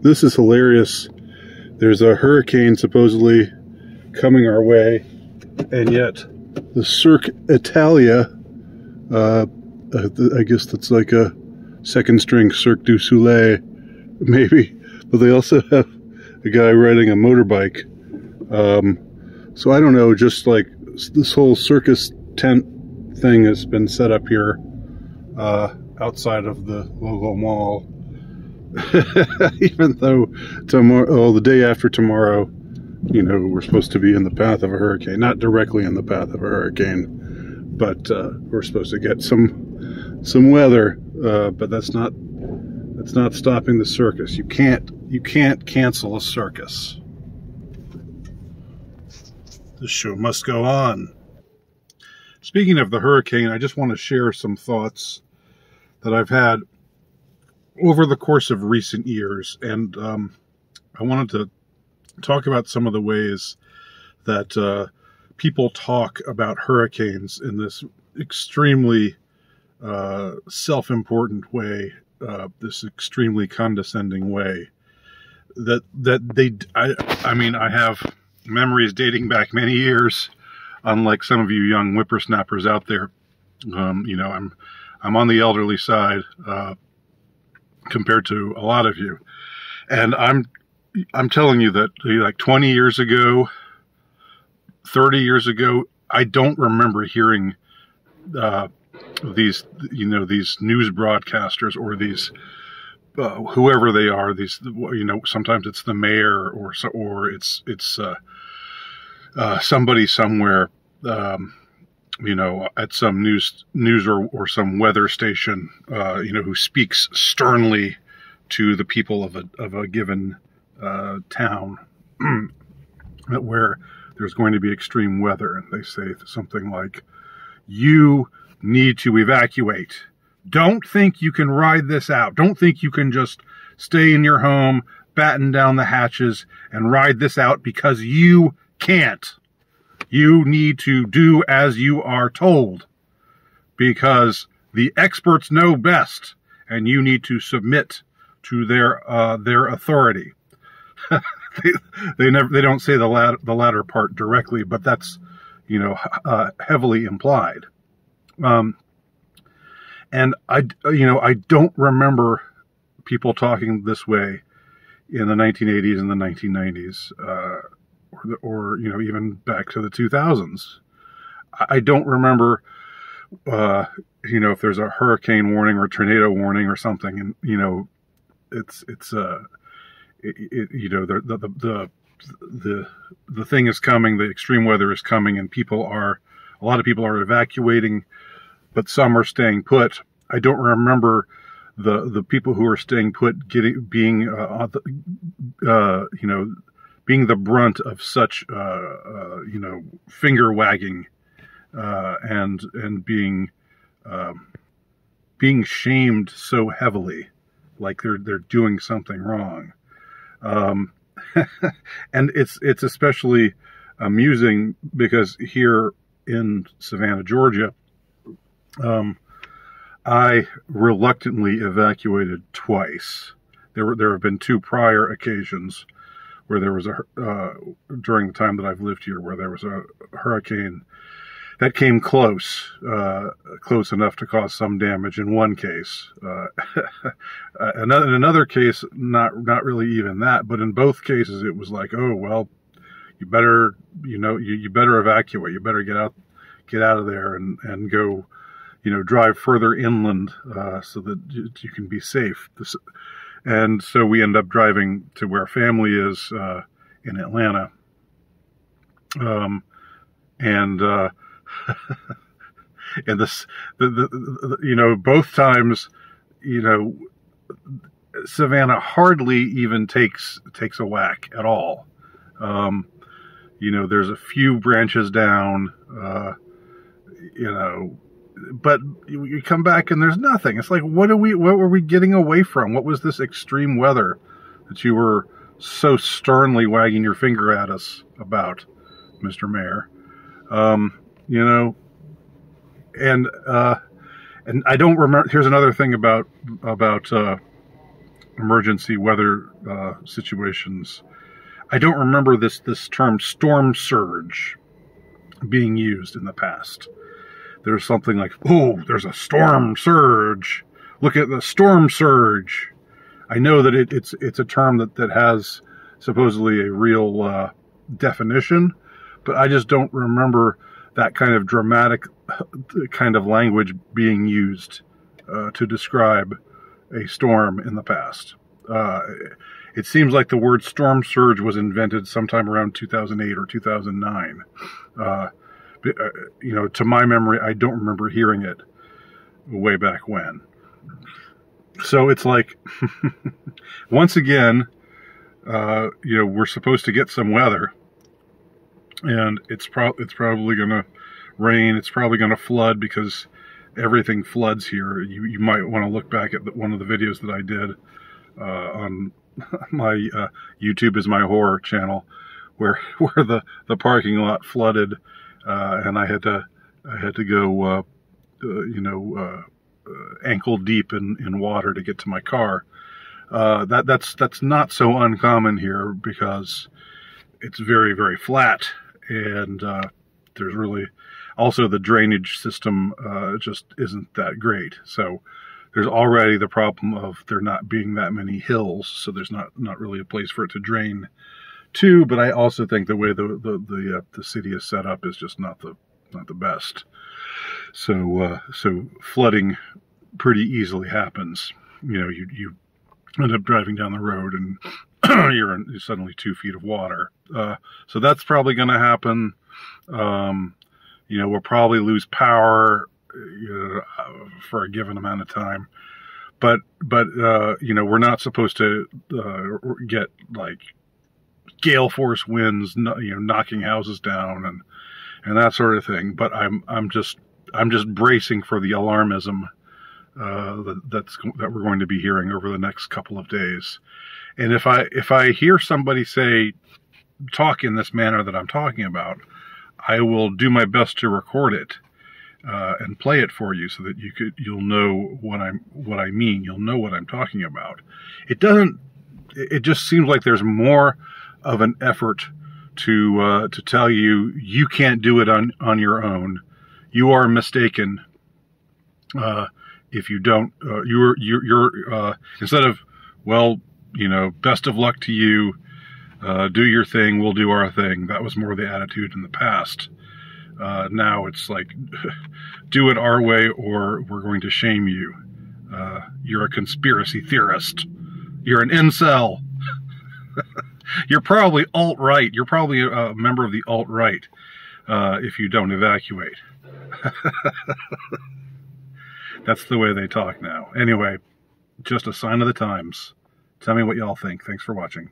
This is hilarious. There's a hurricane supposedly coming our way, and yet the Cirque Italia, I guess that's like a second string Cirque du Soleil, maybe, but they also have a guy riding a motorbike. So I don't know, just like this whole circus tent thing has been set up here outside of the local mall. Even though tomorrow, the day after tomorrow, you know, we're supposed to be in the path of a hurricane. Not directly in the path of a hurricane, but we're supposed to get some weather. But that's not stopping the circus. You can't cancel a circus. The show must go on. Speaking of the hurricane, I just want to share some thoughts that I've had over the course of recent years, and I wanted to talk about some of the ways that people talk about hurricanes in this extremely self-important way, this extremely condescending way. I mean, I have memories dating back many years, unlike some of you young whippersnappers out there. You know, I'm on the elderly side compared to a lot of you, and I'm telling you that like 20 years ago, 30 years ago, I don't remember hearing these news broadcasters or these whoever they are. These, you know, sometimes it's the mayor or it's somebody somewhere, you know, at some news or some weather station, you know, who speaks sternly to the people of a given town where there's going to be extreme weather, and they say something like, "You need to evacuate. Don't think you can ride this out. Don't think you can just stay in your home, batten down the hatches, and ride this out, because you can't. You need to do as you are told, because the experts know best, and you need to submit to their authority." They don't say the latter part directly, but that's, you know, heavily implied. And I don't remember people talking this way in the 1980s and the 1990s, or you know, even back to the 2000s. I don't remember, you know, if there's a hurricane warning or a tornado warning or something, and you know, you know, the thing is coming, the extreme weather is coming, and a lot of people are evacuating, but some are staying put. I don't remember the people who are staying put being the brunt of such you know, finger wagging and being shamed so heavily, like they're doing something wrong. And it's especially amusing because here in Savannah, Georgia, I reluctantly evacuated twice. There have been two prior occasions where there was during the time that I've lived here, where there was a hurricane that came close enough to cause some damage in one case. In another case, not really even that, but in both cases it was like, oh well, you better, you know, you better evacuate, you better get out of there and go, you know, drive further inland so that you can be safe. And so we end up driving to where family is in Atlanta, and and the you know, both times, you know, Savannah hardly even takes a whack at all. You know, there's a few branches down, you know, but you come back and there's nothing. It's like, what were we getting away from? What was this extreme weather that you were so sternly wagging your finger at us about, Mr. Mayor? You know, and I don't remember. Here's another thing about emergency weather situations. I don't remember this term storm surge being used in the past. There's something like, oh, there's a storm surge. Look at the storm surge. I know that it's a term that has supposedly a real definition, but I just don't remember that kind of dramatic kind of language being used to describe a storm in the past. It seems like the word storm surge was invented sometime around 2008 or 2009. To my memory, I don't remember hearing it way back when. So it's like, once again, we're supposed to get some weather, and it's probably going to rain. It's probably going to flood because everything floods here. You might want to look back at one of the videos that I did on my YouTube is my horror channel, where the parking lot flooded, and I had to go ankle deep in water to get to my car. That's not so uncommon here because it's very, very flat, and there's really also the drainage system just isn't that great. So there's already the problem of there not being that many hills, so there's not really a place for it to drain to. But I also think the way the city is set up is just not the best. So flooding pretty easily happens. You end up driving down the road and you're suddenly 2 feet of water. So that's probably going to happen. We'll probably lose power for a given amount of time, but we're not supposed to get like gale force winds, knocking houses down and that sort of thing. But I'm just bracing for the alarmism that we're going to be hearing over the next couple of days. And if I hear somebody talk in this manner that I'm talking about, I will do my best to record it and play it for you so that you'll know what I mean. You'll know what I'm talking about. It just seems like there's more of an effort to tell you can't do it on your own. You are mistaken if you don't. You're instead of, well, best of luck to you. Do your thing, we'll do our thing. That was more the attitude in the past. Now it's like, do it our way or we're going to shame you. You're a conspiracy theorist. You're an incel. You're probably alt-right. You're probably a member of the alt-right if you don't evacuate. That's the way they talk now. Anyway, just a sign of the times. Tell me what y'all think. Thanks for watching.